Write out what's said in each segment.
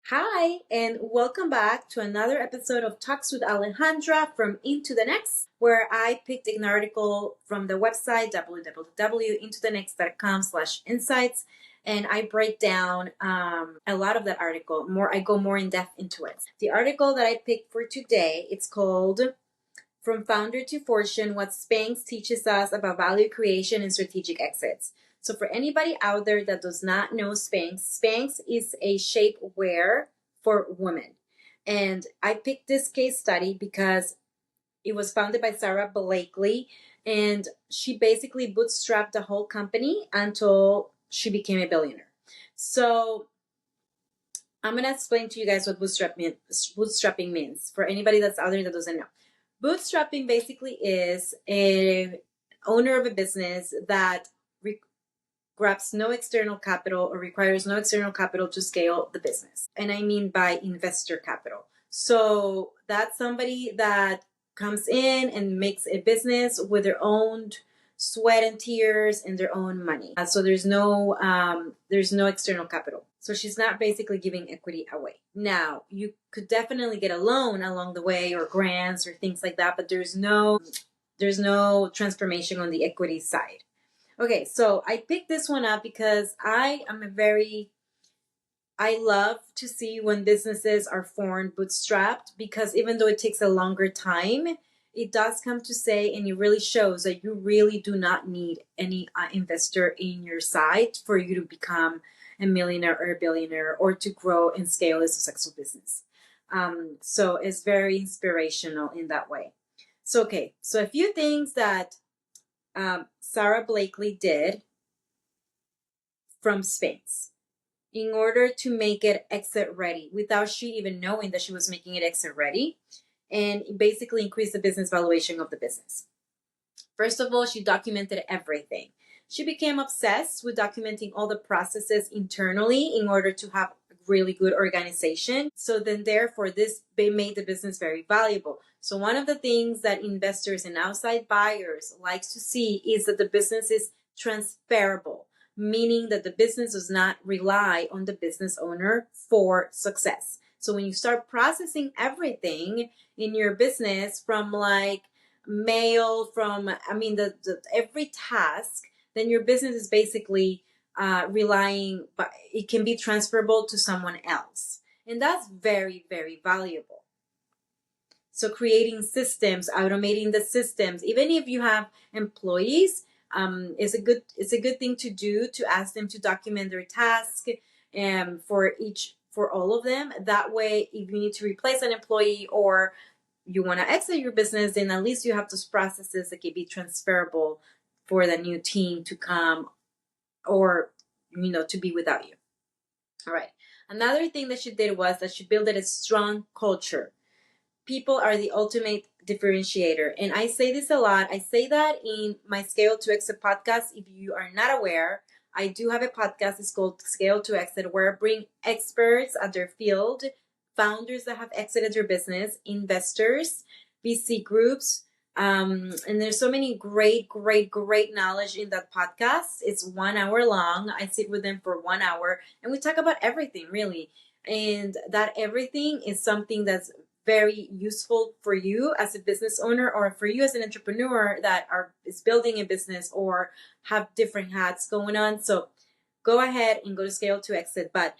Hi, and welcome back to another episode of Talks with Alejandra from IntoThe, where I picked an article from the website www.intothenext.com/insights, and I break down a lot of that article. I go more in depth into it. The article that I picked for today, it's called "From Founder to Fortune: What Spanx Teaches Us About Value Creation and Strategic Exits." So for anybody out there that does not know Spanx, Spanx is a shapewear for women. And I picked this case study because it was founded by Sarah Blakely, and she basically bootstrapped the whole company until she became a billionaire. So I'm going to explain to you guys what bootstrapping means for anybody that's out there that doesn't know. Bootstrapping basically is an owner of a business that grabs no external capital or requires no external capital to scale the business. And I mean by investor capital. So that's somebody that comes in and makes a business with their own sweat and tears and their own money. So there's no external capital. So she's not basically giving equity away. Now, you could definitely get a loan along the way or grants or things like that, but there's no transformation on the equity side. Okay, so I picked this one up because I love to see when businesses are formed bootstrapped, because even though it takes a longer time, it does come to say, and it really shows that you really do not need any investor in your side for you to become a millionaire or a billionaire or to grow and scale a successful business. So it's very inspirational in that way. So a few things that Sarah Blakely did from Spanx in order to make it exit ready without she even knowing that she was making it exit ready, and basically increase the business valuation of the business. First of all, she documented everything. She became obsessed with documenting all the processes internally in order to have a really good organization. So then therefore this made the business very valuable. So one of the things that investors and outside buyers likes to see is that the business is transferable, meaning that the business does not rely on the business owner for success. So when you start processing everything in your business from mail, from every task, then your business is basically relying, but it can be transferable to someone else, and that's very, very valuable. So creating systems, automating the systems, even if you have employees, is a good thing to do, to ask them to document their task for all of them. That way, if you need to replace an employee or you want to exit your business, then at least you have those processes that can be transferable for the new team to come or to be without you. All right. Another thing that she did was that she built a strong culture. People are the ultimate differentiator. And I say this a lot. I say that in my Scale to Exit podcast. If you are not aware, I do have a podcast. It's called Scale to Exit, where I bring experts at their field, founders that have exited their business, investors, VC groups. And there's so many great knowledge in that podcast. It's 1 hour long. I sit with them for 1 hour and we talk about everything, really. And that everything is something that's very useful for you as a business owner, or for you as an entrepreneur that is building a business or have different hats going on. So go ahead and go to Scale to Exit. But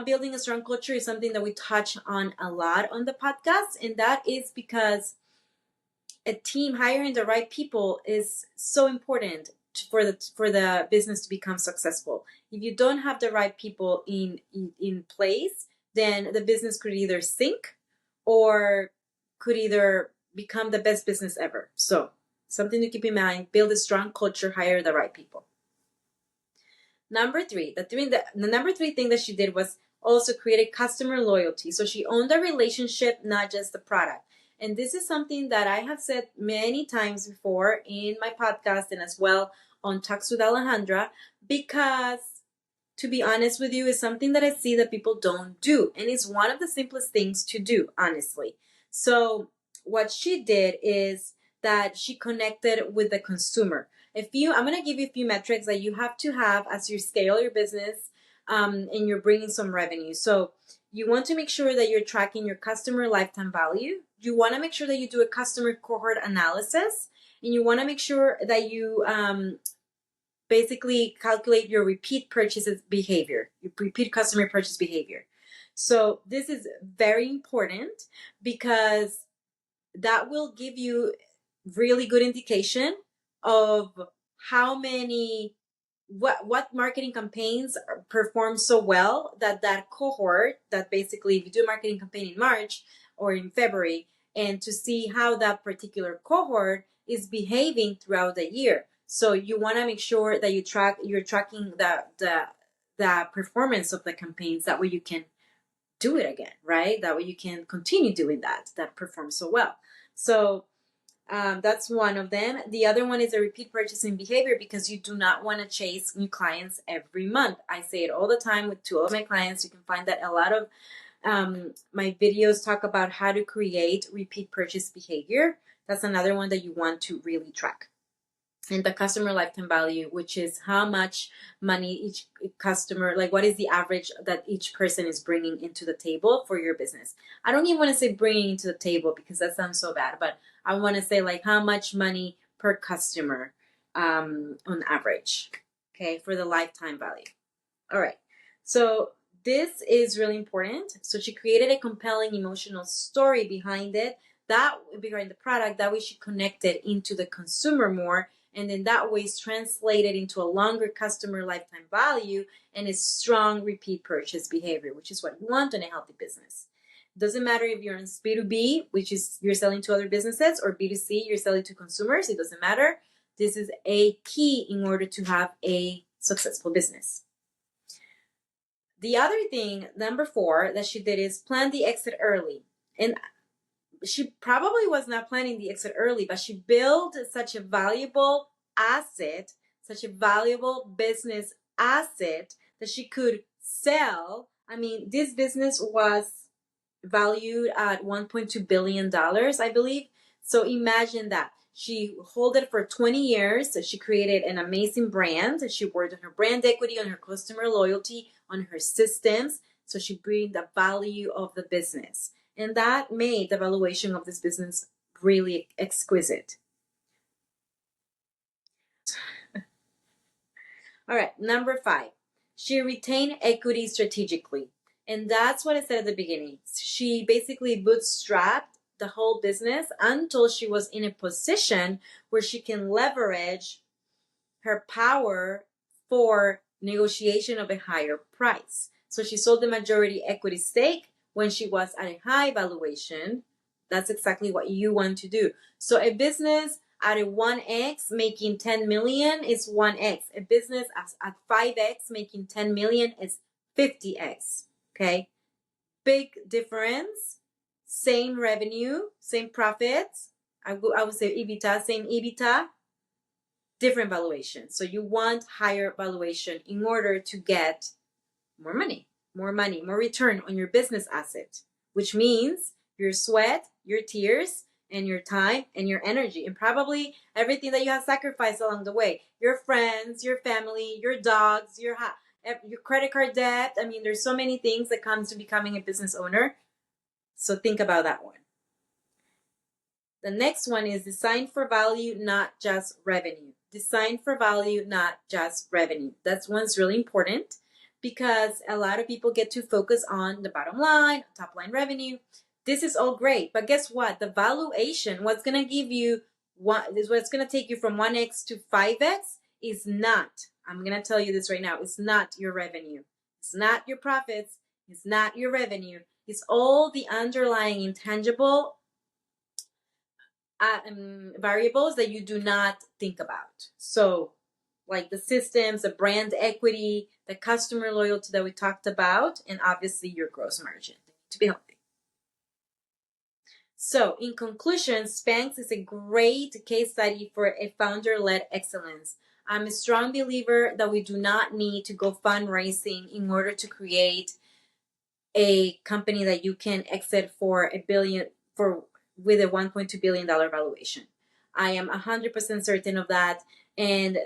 building a strong culture is something that we touch on a lot on the podcast, and that is because a team, hiring the right people, is so important for the business to become successful. If you don't have the right people in place, then the business could either sink or could either become the best business ever. So something to keep in mind: build a strong culture, hire the right people. Number three, the number three thing that she did was also create a customer loyalty. So she owned the relationship, not just the product. And this is something that I have said many times before in my podcast and as well on Talks with Alejandra, because to be honest with you, is something that I see that people don't do. And it's one of the simplest things to do, honestly. So what she did is that she connected with the consumer. I'm going to give you a few metrics that you have to have as you scale your business and you're bringing some revenue. So you want to make sure that you're tracking your customer lifetime value. You want to make sure that you do a customer cohort analysis, and you want to make sure that you basically calculate your repeat purchases behavior, your repeat customer purchase behavior. So this is very important because that will give you really good indication of how many what marketing campaigns perform so well that cohort, that basically if you do a marketing campaign in March or in February, and to see how that particular cohort is behaving throughout the year. So you want to make sure that you're tracking the performance of the campaigns. That way you can do it again, right? That way you can continue doing that performs so well. So that's one of them. The other one is a repeat purchasing behavior, because you do not want to chase new clients every month. I say it all the time with two of my clients. You can find that a lot of my videos talk about how to create repeat purchase behavior. That's another one that you want to really track. And the customer lifetime value, which is how much money each customer, like what is the average that each person is bringing into the table for your business. I don't even want to say bringing into the table because that sounds so bad, but I want to say like how much money per customer on average, okay, for the lifetime value. All right, so this is really important. So she created a compelling emotional story behind it, that behind the product, that way she connected into the consumer more, and then that way it's translated into a longer customer lifetime value and a strong repeat purchase behavior, which is what you want in a healthy business. Doesn't matter if you're in B2B, which is you're selling to other businesses, or B2C, you're selling to consumers. It doesn't matter. This is a key in order to have a successful business. The other thing, number 4, that she did is plan the exit early. And she probably was not planning the exit early, but she built such a valuable asset, such a valuable business asset that she could sell. I mean, this business was valued at $1.2 billion, I believe. So imagine that. She held it for 20 years. So she created an amazing brand. She worked on her brand equity, on her customer loyalty, on her systems. So she bring the value of the business. And that made the valuation of this business really exquisite. All right, number 5. She retained equity strategically. And that's what I said at the beginning. She basically bootstrapped the whole business until she was in a position where she can leverage her power for negotiation of a higher price. So she sold the majority equity stake when she was at a high valuation. That's exactly what you want to do. So a business at a 1x making 10 million is 1x. A business at 5x making 10 million is 50x. Okay? Big difference. Same revenue, same profits. I would say EBITDA, same EBITDA, different valuation. So you want higher valuation in order to get more money, more return on your business asset, which means your sweat, your tears, and your time and your energy, and probably everything that you have sacrificed along the way. Your friends, your family, your dogs, your credit card debt. I mean, there's so many things that comes to becoming a business owner. So think about that one. The next one is design for value, not just revenue. Design for value, not just revenue. That's one's really important because a lot of people get to focus on the bottom line, top line revenue. This is all great, but guess what? The valuation, what's going to give you what's going to take you from 1x to 5x is not, I'm going to tell you this right now, it's not your revenue. It's not your profits. It's not your revenue. It's all the underlying intangible variables that you do not think about. So like the systems, the brand equity, the customer loyalty that we talked about, and obviously your gross margin. They need to be healthy. So in conclusion, Spanx is a great case study for a founder-led excellence. I'm a strong believer that we do not need to go fundraising in order to create a company that you can exit for with a $1.2 billion valuation. I am 100% certain of that. And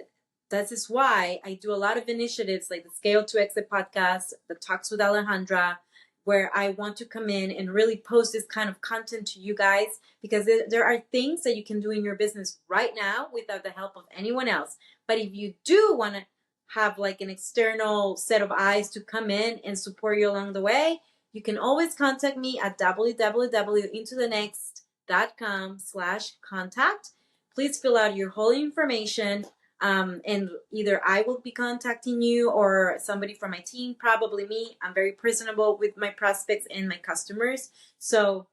That is why I do a lot of initiatives like the Scale to Exit podcast, the Talks with Alejandra, where I want to come in and really post this kind of content to you guys, because there are things that you can do in your business right now without the help of anyone else. But if you do want to have like an external set of eyes to come in and support you along the way, you can always contact me at www.intothenext.com/contact. Please fill out your whole information. And either I will be contacting you or somebody from my team, probably me. I'm very personable with my prospects and my customers. So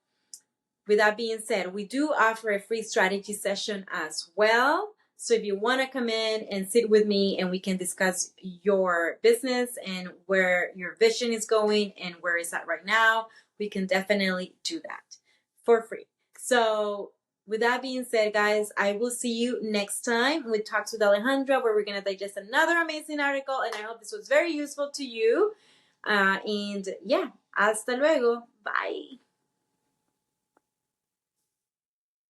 with that being said, we do offer a free strategy session as well. So if you want to come in and sit with me and we can discuss your business and where your vision is going and where it's at right now, we can definitely do that for free. So with that being said, guys, I will see you next time with Talks with Alejandra, where we're going to digest another amazing article. And I hope this was very useful to you. And yeah, hasta luego. Bye.